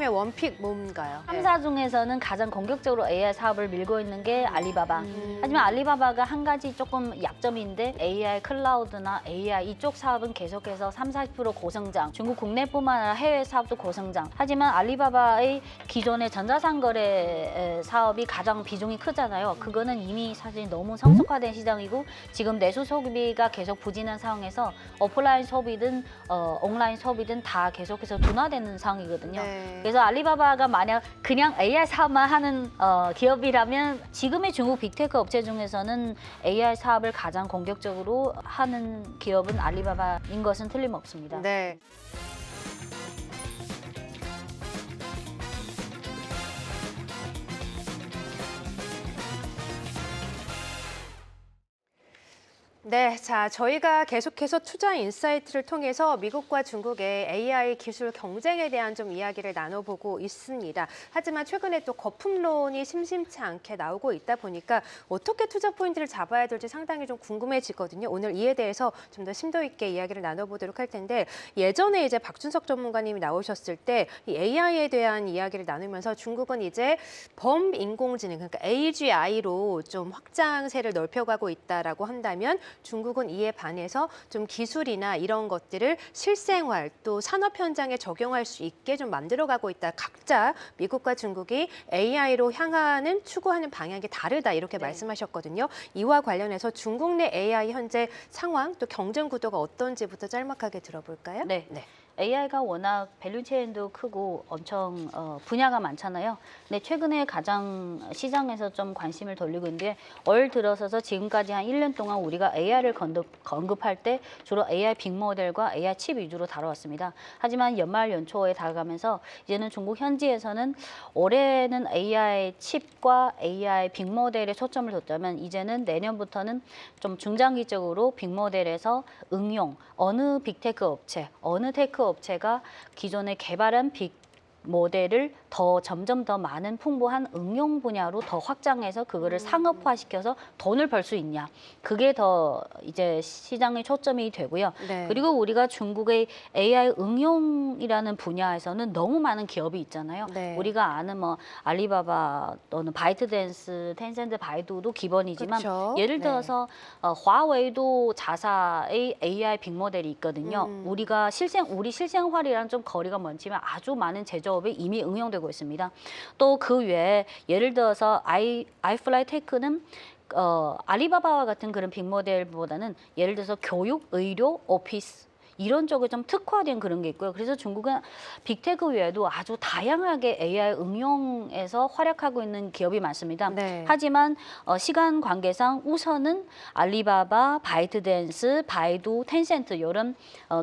원픽 뭔가요? 3사 중에서는 가장 공격적으로 AI 사업을 밀고 있는 게 알리바바. 하지만 알리바바가 한 가지 조금 약점인데 AI 클라우드나 AI 이쪽 사업은 계속해서 30~40% 고성장. 중국 국내뿐만 아니라 해외 사업도 고성장. 하지만 알리바바의 기존의 전자상거래 사업이 가장 비중이 크잖아요. 그거는 이미 사실 너무 성숙화된 시장이고 지금 내수 소비가 계속 부진한 상황에서 오프라인 소비든 온라인 소비든 다 계속해서 둔화되는 상황이거든요. 네. 그래서 알리바바가 만약 그냥 AI 사업만 하는 기업이라면 지금의 중국 빅테크 업체 중에서는 AI 사업을 가장 공격적으로 하는 기업은 알리바바인 것은 틀림없습니다. 네. 네, 자, 저희가 계속해서 투자 인사이트를 통해서 미국과 중국의 AI 기술 경쟁에 대한 좀 이야기를 나눠보고 있습니다. 하지만 최근에 또 거품론이 심심치 않게 나오고 있다 보니까 어떻게 투자 포인트를 잡아야 될지 상당히 좀 궁금해지거든요. 오늘 이에 대해서 좀 더 심도 있게 이야기를 나눠보도록 할 텐데 예전에 이제 박준석 전문가님이 나오셨을 때 이 AI에 대한 이야기를 나누면서 중국은 이제 범인공지능, 그러니까 AGI로 좀 확장세를 넓혀가고 있다라고 한다면 중국은 이에 반해서 좀 기술이나 이런 것들을 실생활 또 산업 현장에 적용할 수 있게 좀 만들어가고 있다. 각자 미국과 중국이 AI로 향하는 추구하는 방향이 다르다 이렇게 말씀하셨거든요. 이와 관련해서 중국 내 AI 현재 상황 또 경쟁 구도가 어떤지부터 짤막하게 들어볼까요? 네. AI가 워낙 밸류체인도 크고 엄청 분야가 많잖아요. 근데 최근에 가장 시장에서 좀 관심을 돌리고 있는데 올 들어서서 지금까지 한 1년 동안 우리가 AI를 언급할 때 주로 AI 빅모델과 AI 칩 위주로 다뤄왔습니다. 하지만 연말 연초에 다가가면서 이제는 중국 현지에서는 올해는 AI 칩과 AI 빅모델에 초점을 뒀다면 이제는 내년부터는 좀 중장기적으로 빅모델에서 응용, 어느 빅테크 업체, 어느 테크 업체가 기존에 개발한 빅 모델을 점점 더 많은 풍부한 응용 분야로 더 확장해서 그거를 상업화시켜서 돈을 벌 수 있냐. 그게 더 이제 시장의 초점이 되고요. 네. 그리고 우리가 중국의 AI 응용이라는 분야에서는 너무 많은 기업이 있잖아요. 네. 우리가 아는 뭐 알리바바 또는 바이트댄스, 텐센트, 바이두도 기본이지만 그렇죠. 예를 들어서 화웨이도 자사의 AI 빅모델이 있거든요. 우리 실생활이랑 좀 거리가 먼지만 아주 많은 제조업에 이미 응용되고 있습니다. 또 그 외에 예를 들어서 아이플라이테크는 알리바바와 같은 그런 빅모델보다는 예를 들어서 교육, 의료, 오피스 이런 쪽에 좀 특화된 그런 게 있고요. 그래서 중국은 빅테크 외에도 아주 다양하게 AI 응용에서 활약하고 있는 기업이 많습니다. 네. 하지만 시간 관계상 우선은 알리바바, 바이트댄스, 바이두, 텐센트 이런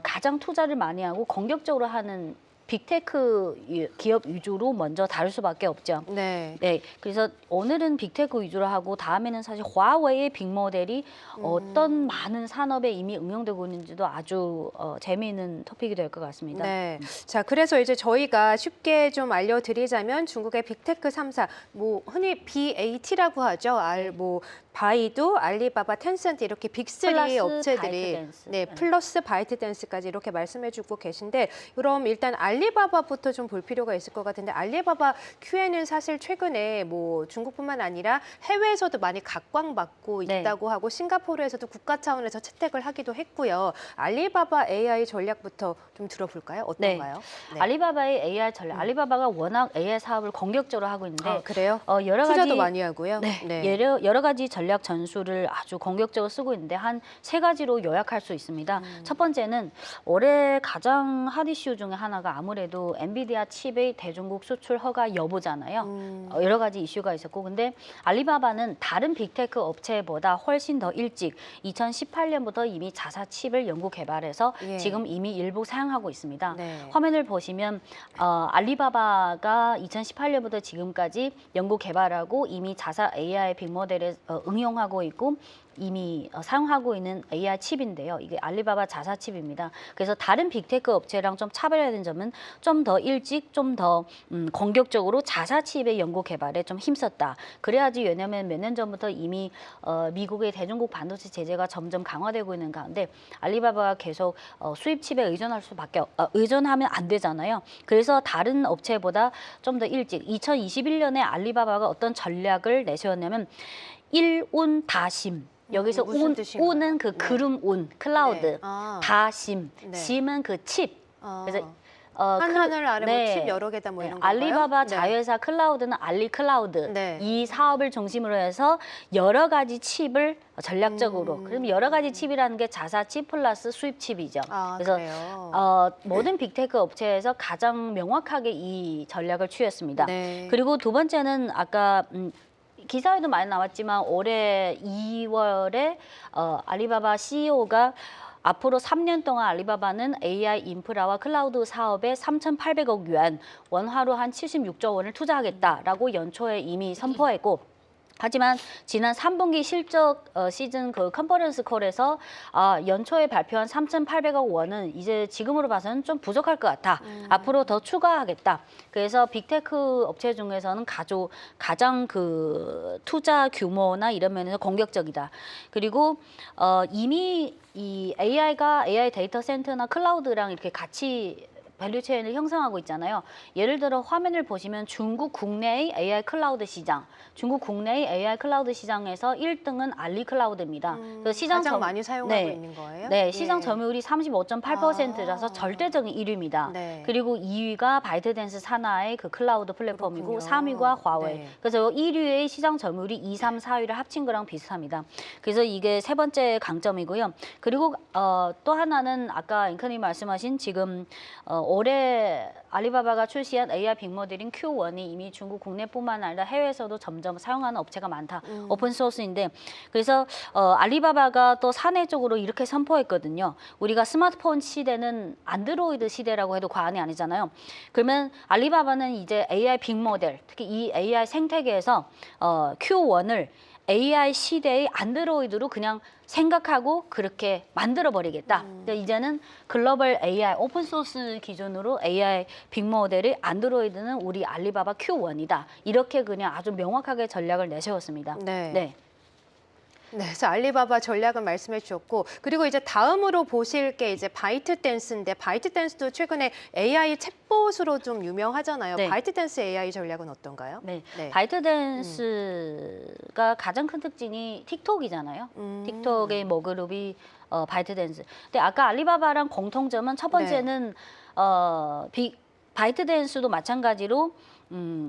가장 투자를 많이 하고 공격적으로 하는 빅테크 기업 위주로 먼저 다룰 수밖에 없죠. 네. 그래서 오늘은 빅테크 위주로 하고 다음에는 사실 화웨이의 빅모델이 어떤 많은 산업에 이미 응용되고 있는지도 아주 재미있는 토픽이 될 것 같습니다. 네. 자, 그래서 이제 저희가 쉽게 좀 알려드리자면 중국의 빅테크 3사, 뭐 흔히 BAT라고 하죠. 바이두, 알리바바, 텐센트 이렇게 빅3 플러스 업체들이 바이트댄스. 플러스 바이트댄스까지 이렇게 말씀해주고 계신데 그럼 일단 알리바바부터 좀 볼 필요가 있을 것 같은데 알리바바 Q에는 사실 최근에 뭐 중국뿐만 아니라 해외에서도 많이 각광받고 있다고 하고 싱가포르에서도 국가 차원에서 채택을 하기도 했고요. 알리바바 AI 전략부터 좀 들어볼까요? 어떤가요? 네. 알리바바의 AI 전략. 알리바바가 워낙 AI 사업을 공격적으로 하고 있는데 그래요? 여러 가지 투자도 많이 하고요. 여러 가지 전략 전술을 아주 공격적으로 쓰고 있는데 한 3가지로 요약할 수 있습니다. 첫 번째는 올해 가장 핫 이슈 중에 하나가 아무래도 엔비디아 칩의 대중국 수출 허가 여부잖아요. 여러 가지 이슈가 있었고 근데 알리바바는 다른 빅테크 업체보다 훨씬 더 일찍 2018년부터 이미 자사 칩을 연구 개발해서 지금 이미 일부 사용하고 있습니다. 화면을 보시면 알리바바가 2018년부터 지금까지 연구 개발하고 이미 자사 AI 빅모델에 응용하고 있고 이미 사용하고 있는 AI 칩인데요. 이게 알리바바 자사 칩입니다. 그래서 다른 빅테크 업체랑 좀 차별화된 점은 좀 더 일찍, 좀 더 공격적으로 자사 칩의 연구 개발에 좀 힘썼다. 그래야지 왜냐하면 몇 년 전부터 이미 미국의 대중국 반도체 제재가 점점 강화되고 있는 가운데 알리바바가 계속 수입 칩에 의존하면 안 되잖아요. 그래서 다른 업체보다 좀 더 일찍 2021년에 알리바바가 어떤 전략을 내세웠냐면 일운 다심. 여기서 무슨 뜻인가요? 운은 그 구름 운, 클라우드, 네. 아. 다심, 네. 심은 그 칩. 그래서 한 하늘 아래 네. 뭐 칩 여러 개다 뭐 네, 이런 건가요? 알리바바 네. 자회사 클라우드는 알리 클라우드 네. 이 사업을 중심으로 해서 여러 가지 칩을 전략적으로 그럼 여러 가지 칩이라는 게 자사 칩 플러스 수입 칩이죠. 아, 그래서 그래요? 모든 빅테크 업체에서 가장 명확하게 이 전략을 취했습니다. 네. 그리고 두 번째는 아까 기사에도 많이 나왔지만 올해 2월에 알리바바 CEO가 앞으로 3년 동안 알리바바는 AI 인프라와 클라우드 사업에 3,800억 yuan, 원화로 한 76조 원을 투자하겠다라고 연초에 이미 선포했고 하지만 지난 3분기 실적 시즌 그 컨퍼런스 콜에서 연초에 발표한 3,800억 원은 이제 지금으로 봐서는 좀 부족할 것 같아. 앞으로 더 추가하겠다. 그래서 빅테크 업체 중에서는 가장 그 투자 규모나 이런 면에서 공격적이다. 그리고 이미 이 AI 데이터 센터나 클라우드랑 이렇게 같이 밸류체인을 형성하고 있잖아요. 예를 들어 화면을 보시면 중국 국내의 AI 클라우드 시장, 중국 국내의 AI 클라우드 시장에서 1등은 알리클라우드입니다. 그래서 시장 가장 많이 사용하고 있는 거예요? 네, 시장 예. 점유율이 35.8%라서 절대적인 1위입니다. 네. 그리고 2위가 바이트댄스 산하의 그 클라우드 플랫폼이고 그렇군요. 3위가 화웨이. 네. 그래서 1위의 시장 점유율이 2, 3, 4위를 합친 거랑 비슷합니다. 그래서 이게 세 번째 강점이고요. 그리고 또 하나는 아까 앵커님 말씀하신 지금 올해 알리바바가 출시한 AI 빅모델인 Q1이 이미 중국 국내뿐만 아니라 해외에서도 점점 사용하는 업체가 많다. 오픈 소스인데 그래서 알리바바가 또 사내 쪽으로 이렇게 선포했거든요. 우리가 스마트폰 시대는 안드로이드 시대라고 해도 과언이 아니잖아요. 그러면 알리바바는 이제 AI 빅모델, 특히 이 AI 생태계에서 Q1을 AI 시대의 안드로이드로 그냥 생각하고 그렇게 만들어버리겠다. 이제는 글로벌 AI, 오픈소스 기준으로 AI 빅모델의 안드로이드는 우리 알리바바 Q1이다. 이렇게 그냥 아주 명확하게 전략을 내세웠습니다. 네. 네. 네, 그래서 알리바바 전략은 말씀해 주셨고, 그리고 이제 다음으로 보실 게 이제 바이트댄스인데, 바이트댄스도 최근에 AI 챗봇으로 좀 유명하잖아요. 네. 바이트댄스 AI 전략은 어떤가요? 네. 네. 바이트댄스가 가장 큰 특징이 틱톡이잖아요. 틱톡의 모그룹이 바이트댄스. 근데 아까 알리바바랑 공통점은 첫 번째는 바이트댄스도 마찬가지로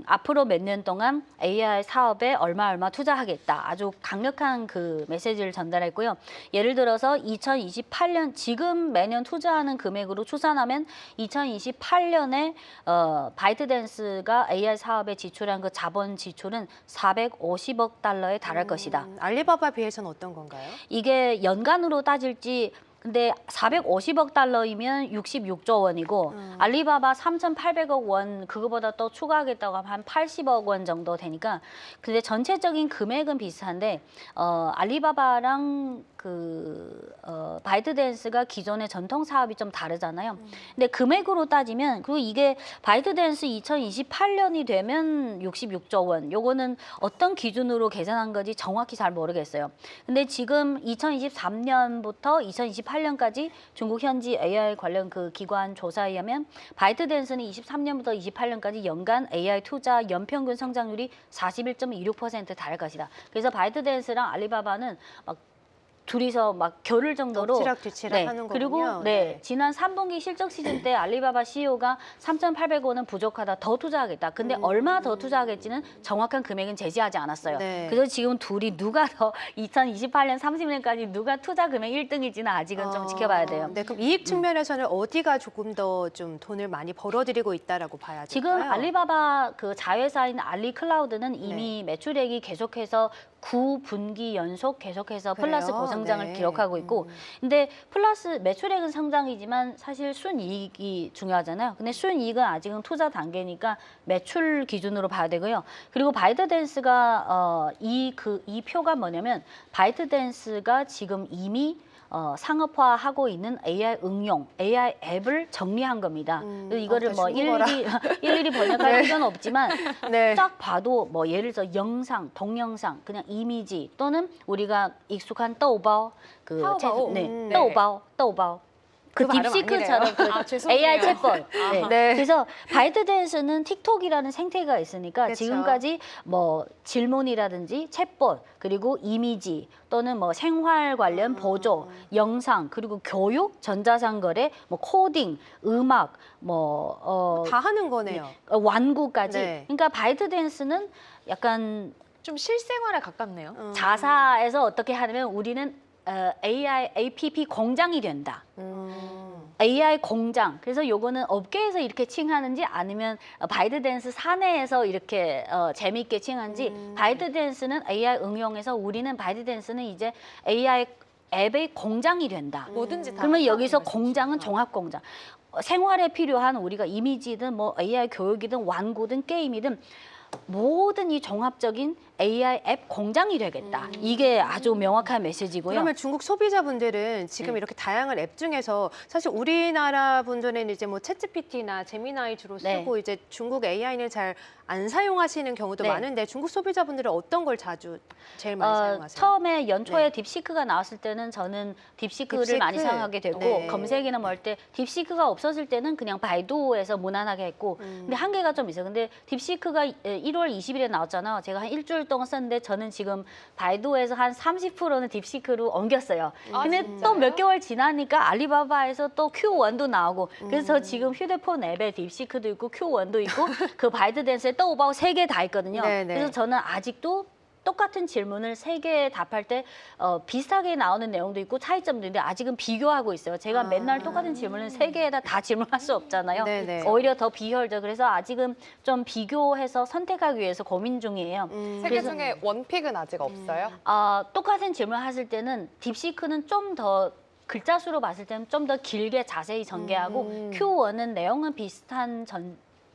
앞으로 몇 년 동안 AI 사업에 얼마 투자하겠다. 아주 강력한 그 메시지를 전달했고요. 예를 들어서 2028년 지금 매년 투자하는 금액으로 추산하면 2028년에 바이트댄스가 AI 사업에 지출한 그 자본 지출은 450억 달러에 달할 것이다. 알리바바 비해서는 어떤 건가요? 이게 연간으로 따질지 근데 450억 달러이면 66조 원이고 알리바바 3,800억 원 그거보다 또 추가하겠다고 하면 한 80억 원 정도 되니까 근데 전체적인 금액은 비슷한데 알리바바랑 바이트댄스가 기존의 전통 사업이 좀 다르잖아요. 근데 금액으로 따지면 그리고 이게 바이트댄스 2028년이 되면 66조 원. 요거는 어떤 기준으로 계산한 건지 정확히 잘 모르겠어요. 근데 지금 2023년부터 2028년까지 중국 현지 AI 관련 그 기관 조사에 의하면 바이트댄스는 23년부터 28년까지 연간 AI 투자 연평균 성장률이 41.26% 달할 것이다. 그래서 바이트댄스랑 알리바바는 막 둘이서 막 겨룰 정도로 엎치락뒤치락 하는 그리고 거군요. 지난 3분기 실적 시즌 때 알리바바 CEO가 3,800원은 부족하다. 더 투자하겠다. 근데 얼마 더 투자하겠지는 정확한 금액은 제시하지 않았어요. 네. 그래서 지금 둘이 누가 더 2028년 30년까지 누가 투자 금액 1등일지는 아직은 좀 지켜봐야 돼요. 네, 그럼 이익 측면에서는 어디가 조금 더 좀 돈을 많이 벌어들이고 있다라고 봐야 될까요? 지금 알리바바 그 자회사인 알리클라우드는 이미 매출액이 계속해서 9분기 연속 계속해서 플러스 그래요? 고성장을 네. 기록하고 있고 근데 플러스 매출액은 성장이지만 사실 순이익이 중요하잖아요. 근데 순이익은 아직은 투자 단계니까 매출 기준으로 봐야 되고요. 그리고 바이트댄스가 이 표가 뭐냐면 바이트댄스가 지금 이미 상업화하고 있는 AI 응용, AI 앱을 정리한 겁니다. 그래서 이거를 뭐 일일이 번역할 네. 필요는 없지만 네. 딱 봐도 뭐 예를 들어 영상, 동영상, 그냥 이미지 또는 우리가 익숙한 떠오바오, 타오바오? 네, 네. 떠오바오. 그 그 발음 딥시크처럼 그 아, 죄송해요. AI 챗봇. 네. 네. 그래서 바이트댄스는 틱톡이라는 생태가 있으니까 그쵸. 지금까지 뭐 질문이라든지 챗봇 그리고 이미지 또는 뭐 생활 관련 보조, 영상 그리고 교육, 전자상거래, 뭐 코딩, 음악, 다 하는 거네요. 완구까지. 네. 그러니까 바이트댄스는 약간 좀 실생활에 가깝네요. 자사에서 어떻게 하냐면 우리는 AI, APP 공장이 된다. AI 공장. 그래서 요거는 업계에서 이렇게 칭하는지 아니면 바이트댄스 사내에서 이렇게 재미있게 칭하는지 바이트댄스는 AI 응용해서 우리는 바이트댄스는 이제 AI 앱의 공장이 된다. 뭐든지 다. 그러면 여기서 한다는 공장은 말씀이시구나. 종합 공장. 생활에 필요한 우리가 이미지든 뭐 AI 교육이든 완구든 게임이든 모든 이 종합적인 AI 앱 공장이 되겠다. 이게 아주 명확한 메시지고요. 그러면 중국 소비자분들은 지금 네. 이렇게 다양한 앱 중에서 사실 우리나라 분들은 이제 뭐 챗GPT나 제미나이 주로 네. 쓰고 이제 중국 AI는 잘 안 사용하시는 경우도 네. 많은데 중국 소비자분들은 어떤 걸 자주 제일 많이 사용하세요? 처음에 연초에 네. 딥시크가 나왔을 때는 저는 딥시크를 딥시크? 많이 사용하게 되고 네. 검색이나 뭐 할 때 딥시크가 없었을 때는 그냥 바이두에서 무난하게 했고 근데 한계가 좀 있어요. 근데 딥시크가 1월 20일에 나왔잖아요. 제가 한 일주일 동안 썼는데 저는 지금 바이두에서 한 30%는 딥시크로 옮겼어요. 아, 근데 진짜요? 또 몇 개월 지나니까 알리바바에서 또 Q1도 나오고 그래서 저 지금 휴대폰 앱에 딥시크도 있고 Q1도 있고 그 바이트댄스에 떠오바오 3개 다 있거든요. 네네. 그래서 저는 아직도 똑같은 질문을 3개 답할 때 비슷하게 나오는 내용도 있고 차이점도 있는데 아직은 비교하고 있어요. 제가 맨날 똑같은 질문을 3개에다 다 질문할 수 없잖아요. 네네. 오히려 더 비효율적. 그래서 아직은 좀 비교해서 선택하기 위해서 고민 중이에요. 세 개 중에 원픽은 아직 없어요? 똑같은 질문을 하실 때는 딥시크는 좀 더 글자 수로 봤을 때는 좀 더 길게 자세히 전개하고 Q1은 내용은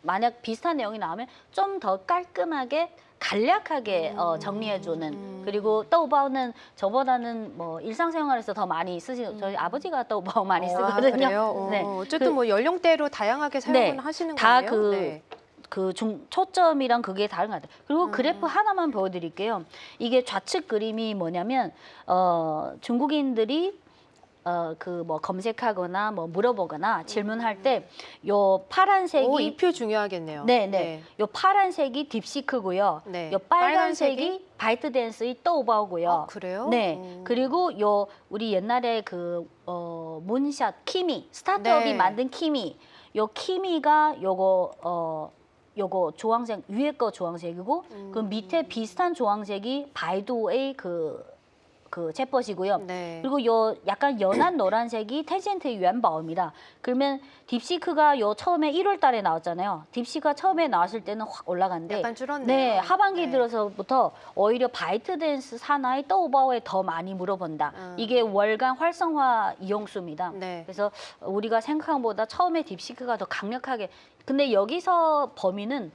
만약 비슷한 내용이 나오면 좀 더 깔끔하게 간략하게 정리해주는 그리고 떠오바오는 저보다는 뭐 일상생활에서 더 많이 쓰시는 저희 아버지가 떠오바오 많이 쓰거든요. 그래요? 네. 어쨌든 뭐 연령대로 다양하게 사용을 하시는 다 거예요. 네. 초점이랑 그게 다른 것 같아요. 그리고 그래프 하나만 보여드릴게요. 이게 좌측 그림이 뭐냐면 중국인들이 뭐 검색하거나 뭐 물어보거나 질문할 때 요 파란색이 이 표 중요하겠네요. 네. 요 파란색이 딥시크고요. 네. 요 빨간색이 바이트댄스의 떠오바오고요. 그래요? 네. 그리고 요 우리 옛날에 문샷 키미 스타트업이 네. 만든 키미 요 키미가 요거 주황색 위에 거 주황색이고 그 밑에 비슷한 주황색이 바이두의 그 챗봇이고요. 네. 그리고 요 약간 연한 노란색이 텐센트의 유안바오입니다. 그러면 딥시크가 요 처음에 1월 달에 나왔잖아요. 딥시크가 처음에 나왔을 때는 확 올라갔는데 약간 줄었네요. 네, 하반기 네. 들어서부터 오히려 바이트댄스 산하의 떠오바오에 더 많이 물어본다. 이게 월간 활성화 이용수입니다. 네. 그래서 우리가 생각한 것보다 처음에 딥시크가 더 강력하게 근데 여기서 범위는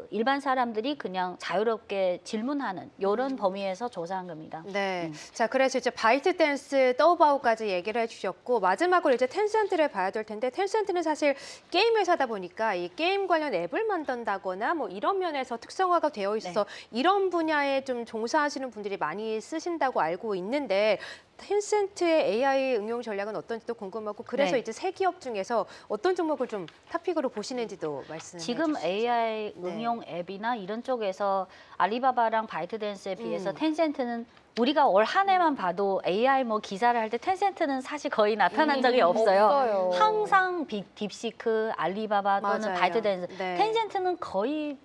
일반 사람들이 그냥 자유롭게 질문하는 이런 범위에서 조사한 겁니다. 네. 자, 그래서 이제 바이트댄스, 떠오바오까지 얘기를 해주셨고 마지막으로 이제 텐센트를 봐야 될 텐데 텐센트는 사실 게임 회사다 보니까 이 게임 관련 앱을 만든다거나 뭐 이런 면에서 특성화가 되어 있어서 이런 분야에 좀 종사하시는 분들이 많이 쓰신다고 알고 있는데 텐센트의 AI 응용 전략은 어떤지도 궁금하고 그래서 네. 이제 세 기업 중에서 어떤 종목을 좀 탑픽으로 보시는지도 말씀해 지금 주시죠. AI 네. 응용 앱이나 이런 쪽에서 알리바바랑 바이트댄스에 비해서 텐센트는 우리가 올 한 해만 봐도 AI 뭐 기사를 할 때 텐센트는 사실 거의 나타난 적이 없어요. 없어요. 항상 딥시크, 알리바바 또는 맞아요. 바이트댄스. 네. 텐센트는 거의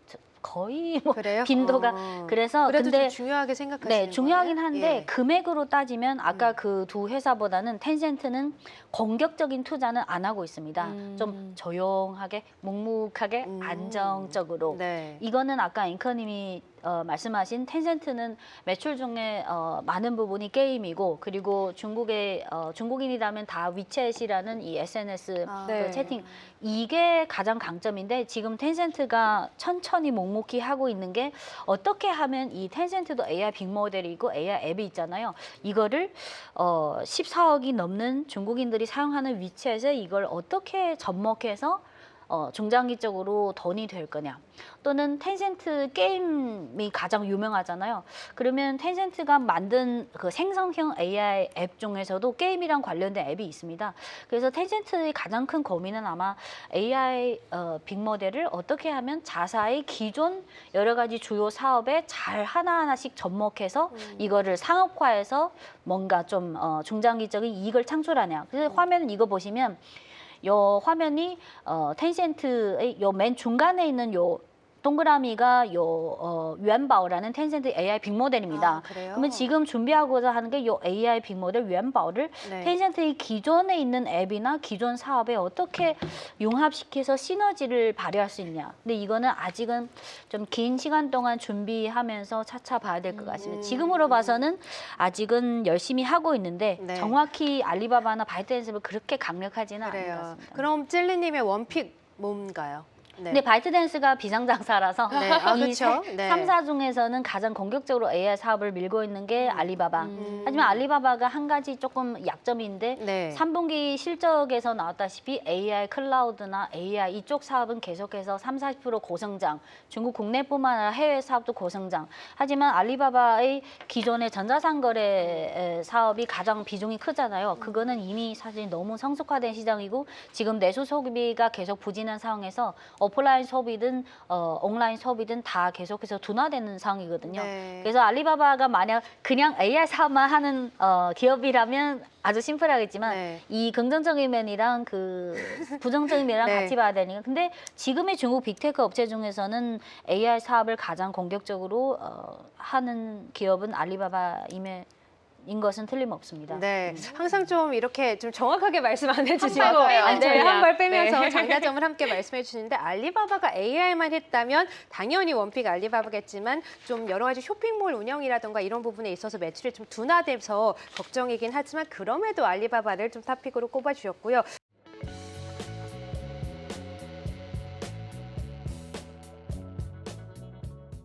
뭐 그래요? 빈도가 그래서 그래도 근데 좀 중요하게 생각하시는 네, 중요하긴 거예요? 한데 예. 금액으로 따지면 아까 그 두 회사보다는 텐센트는 공격적인 투자는 안 하고 있습니다. 좀 조용하게, 묵묵하게, 안정적으로. 네. 이거는 아까 앵커님이 말씀하신 텐센트는 매출 중에 많은 부분이 게임이고 그리고 중국인이라면 다 위챗이라는 이 SNS 네. 채팅 이게 가장 강점인데 지금 텐센트가 천천히 묵묵히 하고 있는 게 어떻게 하면 이 텐센트도 AI 빅모델이 있고 AI 앱이 있잖아요. 이거를 14억이 넘는 중국인들이 사용하는 위챗에 이걸 어떻게 접목해서 중장기적으로 돈이 될 거냐. 또는 텐센트 게임이 가장 유명하잖아요. 그러면 텐센트가 만든 그 생성형 AI 앱 중에서도 게임이랑 관련된 앱이 있습니다. 그래서 텐센트의 가장 큰 고민은 아마 AI 빅모델을 어떻게 하면 자사의 기존 여러 가지 주요 사업에 잘 하나하나씩 접목해서 이거를 상업화해서 뭔가 좀 중장기적인 이익을 창출하냐. 그래서 화면 이거 보시면 요 화면이 텐센트의 요 맨 중간에 있는 요 동그라미가 유안바오라는 텐센트 AI 빅모델입니다. 아, 그래요? 그러면 지금 준비하고자 하는 게 요 AI 빅모델 유안바오를 네. 텐센트의 기존에 있는 앱이나 기존 사업에 어떻게 융합시켜서 시너지를 발휘할 수 있냐. 근데 이거는 아직은 좀 긴 시간 동안 준비하면서 차차 봐야 될 것 같습니다. 지금으로 봐서는 아직은 열심히 하고 있는데 네. 정확히 알리바바나 바이트댄스를 그렇게 강력하지는 않은 것 그래요. 같습니다. 그럼 찔리님의 원픽 뭔가요? 네. 근데 바이트댄스가 비상장사라서 네, 아, 이 그쵸? 네. 3사 중에서는 가장 공격적으로 AI 사업을 밀고 있는 게 알리바바. 하지만 알리바바가 한 가지 조금 약점인데 네. 3분기 실적에서 나왔다시피 AI 클라우드나 AI 이쪽 사업은 계속해서 30-40% 고성장. 중국 국내뿐만 아니라 해외 사업도 고성장. 하지만 알리바바의 기존의 전자상거래 사업이 가장 비중이 크잖아요. 그거는 이미 사실 너무 성숙화된 시장이고 지금 내수 소비가 계속 부진한 상황에서 오프라인 소비든 온라인 소비든 다 계속해서 둔화되는 상황이거든요. 네. 그래서 알리바바가 만약 그냥 AI 사업만 하는 기업이라면 아주 심플하겠지만 네. 이 긍정적인 면이랑 그 부정적인 면이랑 네. 같이 봐야 되니까. 근데 지금의 중국 빅테크 업체 중에서는 AI 사업을 가장 공격적으로 하는 기업은 알리바바임에 인 것은 틀림없습니다. 네, 항상 좀 이렇게 좀 정확하게 말씀 안 해주시고 한 발 빼면 네, 한 발 빼면서 네. 장단점을 함께 말씀해 주시는데 알리바바가 AI만 했다면 당연히 원픽 알리바바겠지만 좀 여러 가지 쇼핑몰 운영이라든가 이런 부분에 있어서 매출이 좀 둔화돼서 걱정이긴 하지만 그럼에도 알리바바를 좀 탑픽으로 꼽아주셨고요.